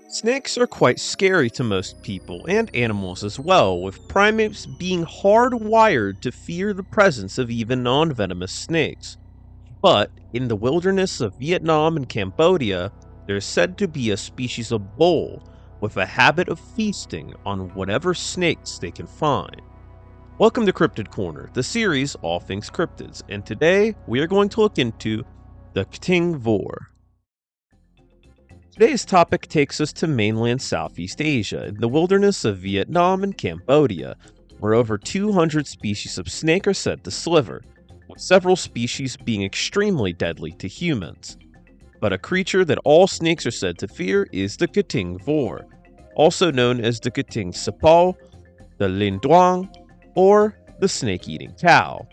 Snakes are quite scary to most people and animals as well, with primates being hardwired to fear the presence of even non-venomous snakes. But in the wilderness of Vietnam and Cambodia, there is said to be a species of bull with a habit of feasting on whatever snakes they can find. Welcome to Cryptid Corner, the series All Things Cryptids, and today we are going to look into the Kting Voar. Today's topic takes us to mainland Southeast Asia, in the wilderness of Vietnam and Cambodia, where over 200 species of snake are said to sliver, with several species being extremely deadly to humans. But a creature that all snakes are said to fear is the Kting Voar, also known as the Kting Sapal, the Linh Duong, or the snake-eating cow.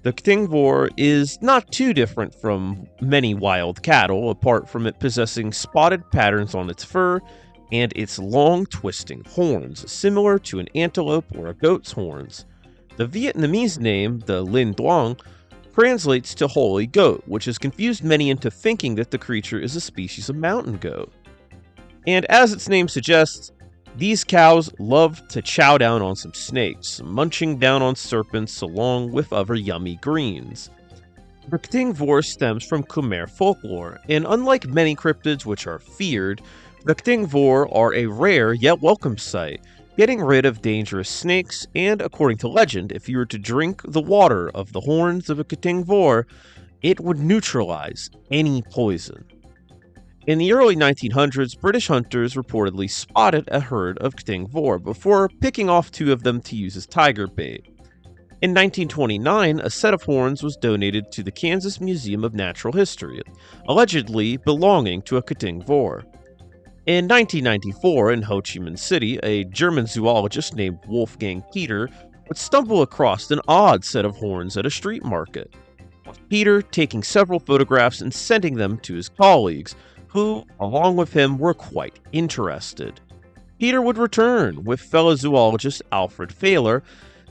The Kting Voar is not too different from many wild cattle, apart from it possessing spotted patterns on its fur and its long twisting horns, similar to an antelope or a goat's horns. The Vietnamese name, the Linh Duong, translates to holy goat, which has confused many into thinking that the creature is a species of mountain goat. And as its name suggests, these cows love to chow down on some snakes, munching down on serpents along with other yummy greens. The Kting Voar stems from Khmer folklore, and unlike many cryptids which are feared, the Kting Voar are a rare yet welcome sight, getting rid of dangerous snakes, and according to legend, if you were to drink the water of the horns of a Kting Voar, it would neutralize any poison. In the early 1900s, British hunters reportedly spotted a herd of Kting Voar before picking off two of them to use as tiger bait. In 1929, a set of horns was donated to the Kansas Museum of Natural History, allegedly belonging to a Kting Voar. In 1994, in Ho Chi Minh City, a German zoologist named Wolfgang Peter would stumble across an odd set of horns at a street market, with Peter taking several photographs and sending them to his colleagues, who, along with him, were quite interested. Peter would return with fellow zoologist Alfred Fehler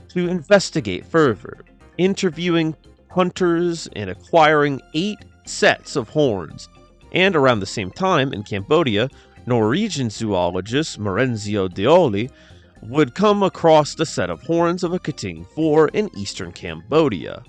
to investigate further, interviewing hunters and acquiring 8 sets of horns. And around the same time, in Cambodia, Norwegian zoologist Marenzio Deoli would come across the set of horns of a Kting Voar in eastern Cambodia.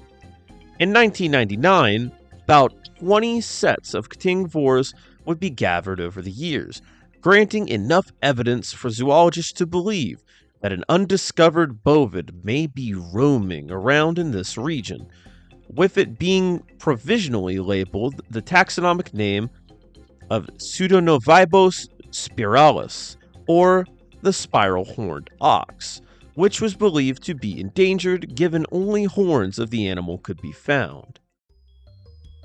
In 1999, about 20 sets of Kting Voars would be gathered over the years, granting enough evidence for zoologists to believe that an undiscovered bovid may be roaming around in this region, with it being provisionally labeled the taxonomic name of Pseudonovibos spiralis, or the spiral-horned ox, which was believed to be endangered given only horns of the animal could be found.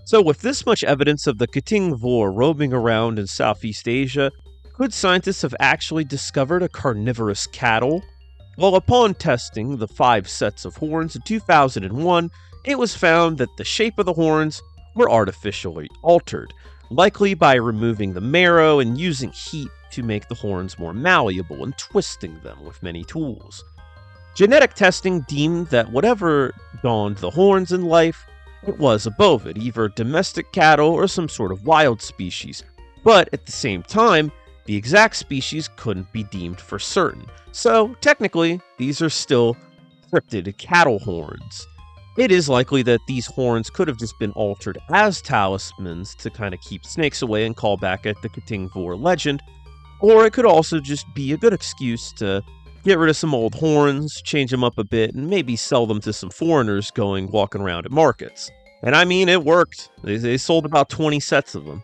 So with this much evidence of the Kting Voar roaming around in Southeast Asia, could scientists have actually discovered a carnivorous cattle? Well, upon testing the 5 sets of horns in 2001, it was found that the shape of the horns were artificially altered, likely by removing the marrow and using heat to make the horns more malleable and twisting them with many tools. Genetic testing deemed that whatever donned the horns in life, it was a bovid, either domestic cattle or some sort of wild species, but at the same time, the exact species couldn't be deemed for certain, so technically, these are still cryptid cattle horns. It is likely that these horns could have just been altered as talismans to kind of keep snakes away and call back at the Kting Voar legend, or it could also just be a good excuse to get rid of some old horns, change them up a bit, and maybe sell them to some foreigners walking around at markets. And I mean, it worked. They sold about 20 sets of them.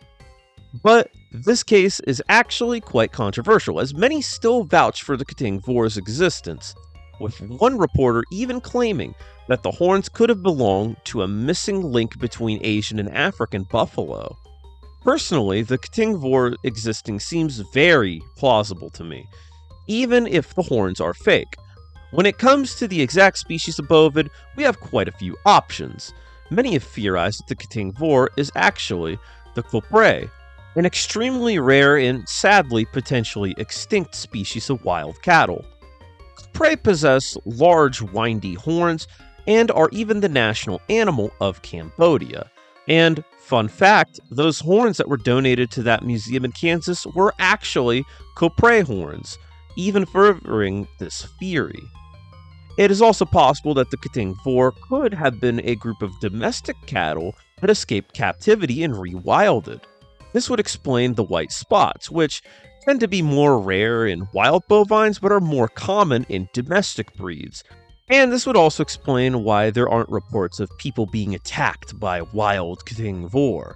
But this case is actually quite controversial, as many still vouch for the Kting Voar's existence, with one reporter even claiming that the horns could have belonged to a missing link between Asian and African buffalo. Personally, the Kting Voar existing seems very plausible to me, even if the horns are fake. When it comes to the exact species of bovid, we have quite a few options. Many have theorized that the Kting Voar is actually the Coupre, an extremely rare and sadly potentially extinct species of wild cattle. Coupre possess large windy horns and are even the national animal of Cambodia, And fun fact, those horns that were donated to that museum in Kansas were actually copray horns, even furthering this theory. It is also possible that the Kting Voar could have been a group of domestic cattle that escaped captivity and rewilded. This would explain the white spots, which tend to be more rare in wild bovines but are more common in domestic breeds. And this would also explain why there aren't reports of people being attacked by wild Kting Voar.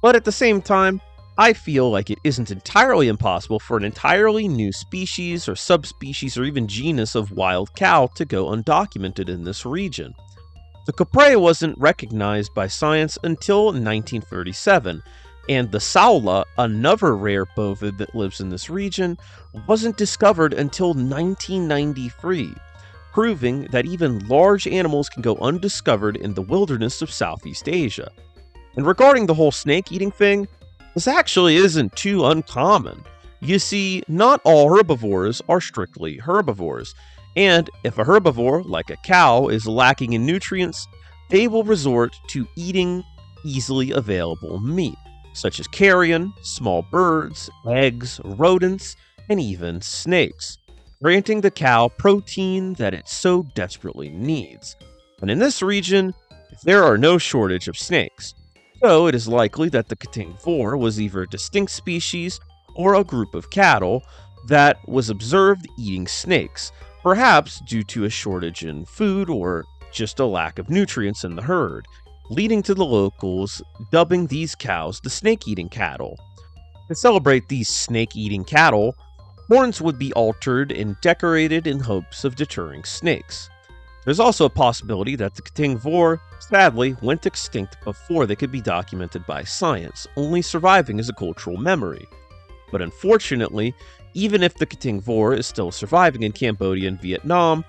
But at the same time, I feel like it isn't entirely impossible for an entirely new species or subspecies or even genus of wild cow to go undocumented in this region. The copray wasn't recognized by science until 1937, and the saula, another rare bovid that lives in this region, wasn't discovered until 1993, proving that even large animals can go undiscovered in the wilderness of Southeast Asia. And regarding the whole snake-eating thing, this actually isn't too uncommon. You see, not all herbivores are strictly herbivores, and if a herbivore, like a cow, is lacking in nutrients, they will resort to eating easily available meat, such as carrion, small birds, eggs, rodents, and even snakes, granting the cow protein that it so desperately needs. And in this region, there are no shortage of snakes. So it is likely that the Kting Voar was either a distinct species or a group of cattle that was observed eating snakes, perhaps due to a shortage in food or just a lack of nutrients in the herd, leading to the locals dubbing these cows the snake-eating cattle. To celebrate these snake-eating cattle, horns would be altered and decorated in hopes of deterring snakes. There's also a possibility that the Kting Voar, sadly, went extinct before they could be documented by science, only surviving as a cultural memory. But unfortunately, even if the Kting Voar is still surviving in Cambodia and Vietnam,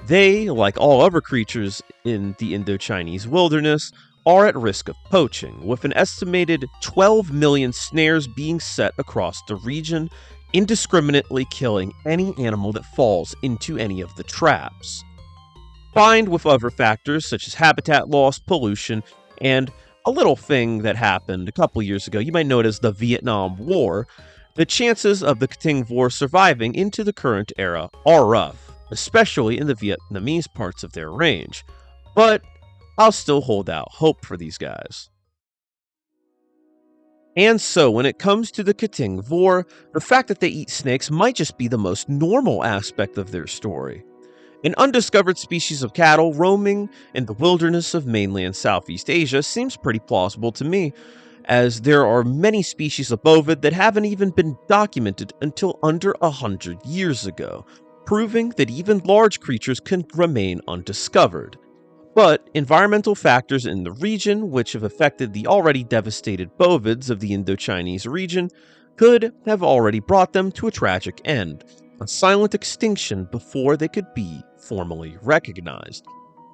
they, like all other creatures in the Indo-Chinese wilderness, are at risk of poaching, with an estimated 12 million snares being set across the region, indiscriminately killing any animal that falls into any of the traps. Combined with other factors such as habitat loss, pollution, and a little thing that happened a couple years ago, you might know it as the Vietnam War, the chances of the Kting Voar surviving into the current era are rough, especially in the Vietnamese parts of their range. But I'll still hold out hope for these guys. And so, when it comes to the Kting Voar, the fact that they eat snakes might just be the most normal aspect of their story. An undiscovered species of cattle roaming in the wilderness of mainland Southeast Asia seems pretty plausible to me, as there are many species of bovid that haven't even been documented until under 100 years ago, proving that even large creatures can remain undiscovered. But environmental factors in the region, which have affected the already devastated bovids of the Indochinese region, could have already brought them to a tragic end, a silent extinction before they could be formally recognized.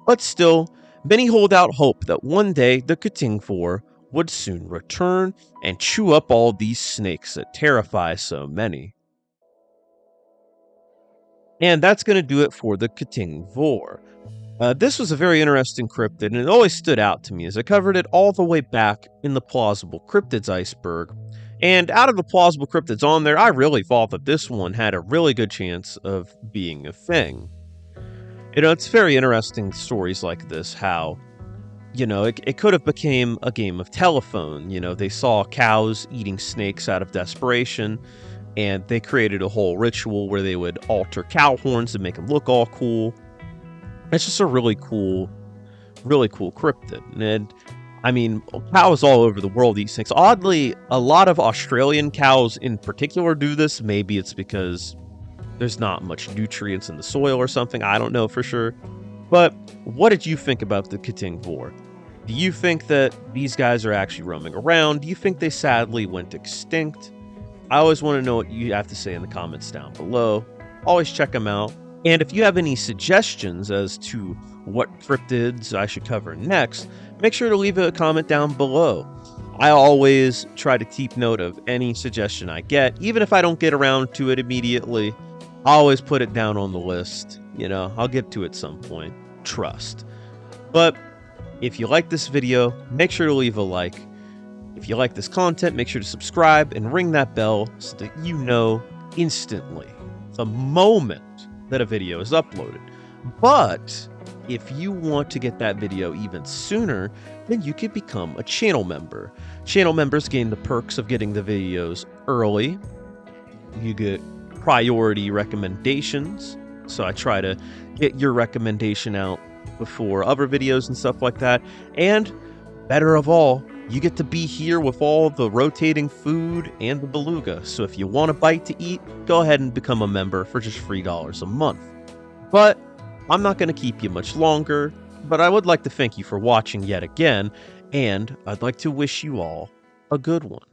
But still, many hold out hope that one day the Kting Voar would soon return and chew up all these snakes that terrify so many. And that's going to do it for the Kting Voar. This was a very interesting cryptid, and it always stood out to me as I covered it all the way back in the plausible cryptids iceberg. And out of the plausible cryptids on there, I really thought that this one had a really good chance of being a thing. It's very interesting stories like this, how, it could have became a game of telephone. They saw cows eating snakes out of desperation, and they created a whole ritual where they would alter cow horns to make them look all cool. It's just a really cool cryptid. And I mean, cows all over the world eat snakes. Oddly, a lot of Australian cows in particular do this. Maybe it's because there's not much nutrients in the soil or something. I don't know for sure. But what did you think about the Kting Voar? Do you think that these guys are actually roaming around? Do you think they sadly went extinct? I always want to know what you have to say in the comments down below. Always check them out. And if you have any suggestions as to what cryptids I should cover next, make sure to leave a comment down below. I always try to keep note of any suggestion I get, even if I don't get around to it immediately. I always put it down on the list. I'll get to it at some point. Trust. But If you like this video, make sure to leave a like. If you like this content, make sure to subscribe and ring that bell so that you know instantly the moment that a video is uploaded. But if you want to get that video even sooner, then you could become a channel member. Channel members gain the perks of getting the videos early. You get priority recommendations. So I try to get your recommendation out before other videos and stuff like that. And better of all, you get to be here with all the rotating food and the beluga. So if you want a bite to eat, go ahead and become a member for just $3 a month. But I'm not going to keep you much longer, but I would like to thank you for watching yet again, and I'd like to wish you all a good one.